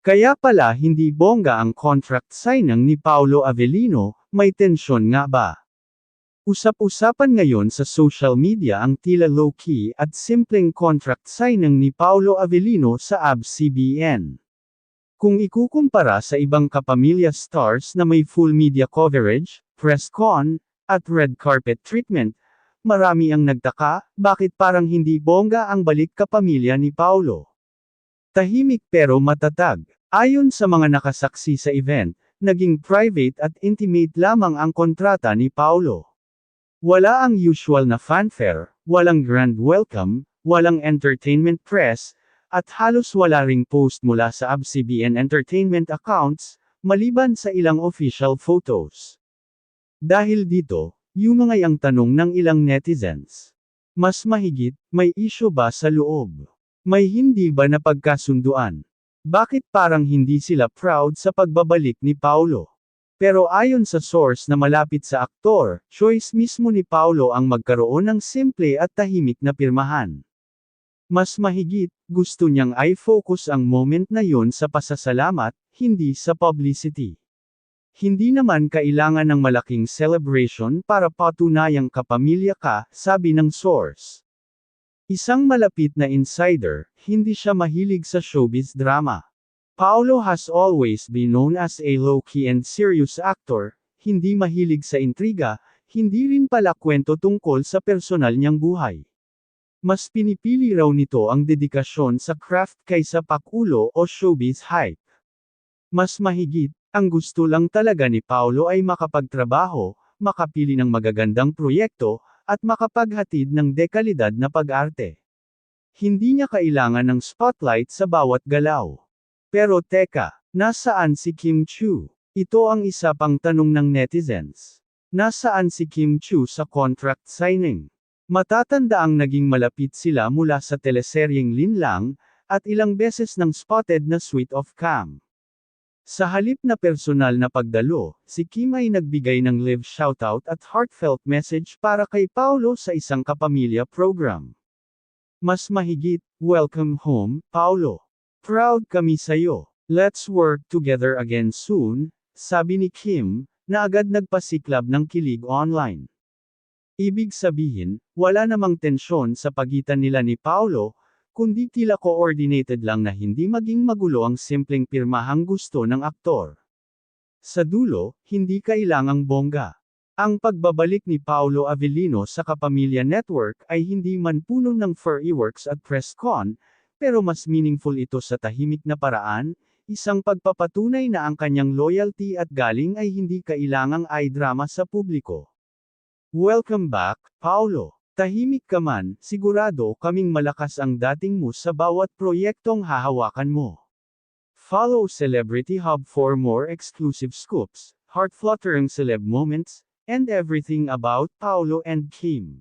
Kaya pala hindi bongga ang contract signing ni Paolo Avellino, may tensyon nga ba? Usap-usapan ngayon sa social media ang tila low-key at simpleng contract signing ni Paolo Avellino sa ABS-CBN. Kung ikukumpara sa ibang kapamilya stars na may full media coverage, press con, at red carpet treatment, marami ang nagtaka, bakit parang hindi bongga ang balik kapamilya ni Paolo. Tahimik pero matatag. Ayon sa mga nakasaksi sa event, naging private at intimate lamang ang kontrata ni Paolo. Wala ang usual na fanfare, walang grand welcome, walang entertainment press, at halos wala ring post mula sa ABS-CBN Entertainment accounts, maliban sa ilang official photos. Dahil dito, yumangay ang tanong ng ilang netizens. Mas mahigit, may issue ba sa loob? May hindi ba napagkasunduan? Bakit parang hindi sila proud sa pagbabalik ni Paolo? Pero ayon sa source na malapit sa aktor, choice mismo ni Paolo ang magkaroon ng simple at tahimik na pirmahan. Mas mahigit, gusto niyang i-focus ang moment na yun sa pasasalamat, hindi sa publicity. Hindi naman kailangan ng malaking celebration para patunayang kapamilya ka, sabi ng source. Isang malapit na insider, hindi siya mahilig sa showbiz drama. Paolo has always been known as a low-key and serious actor, hindi mahilig sa intriga, hindi rin pala kwento tungkol sa personal niyang buhay. Mas pinipili raw nito ang dedikasyon sa craft kaysa pakulo o showbiz hype. Mas mahigit, ang gusto lang talaga ni Paolo ay makapagtrabaho, makapili ng magagandang proyekto, at makapaghatid ng dekalidad na pag-arte. Hindi niya kailangan ng spotlight sa bawat galaw. Pero teka, nasaan si Kim Chiu? Ito ang isa pang tanong ng netizens. Nasaan si Kim Chiu sa contract signing? Matatanda ang naging malapit sila mula sa teleseryeng Linlang, at ilang beses nang spotted na sweet off cam. Sa halip na personal na pagdalo, si Kim ay nagbigay ng live shoutout at heartfelt message para kay Paolo sa isang kapamilya program. Mas mahigit, welcome home, Paolo. Proud kami sa'yo. Let's work together again soon, sabi ni Kim, na agad nagpasiklab ng kilig online. Ibig sabihin, wala namang tensyon sa pagitan nila ni Paolo, kundi tila coordinated lang na hindi maging magulo ang simpleng pirmahang gusto ng aktor. Sa dulo, hindi kailangang bongga. Ang pagbabalik ni Paolo Avellino sa Kapamilya Network ay hindi man puno ng fireworks at press con, pero mas meaningful ito sa tahimik na paraan, isang pagpapatunay na ang kanyang loyalty at galing ay hindi kailangang i-drama sa publiko. Welcome back, Paolo. Tahimik ka man, sigurado kaming malakas ang dating mo sa bawat proyektong hahawakan mo. Follow Celebrity Hub for more exclusive scoops, heart-fluttering celeb moments, and everything about Paolo and Kim.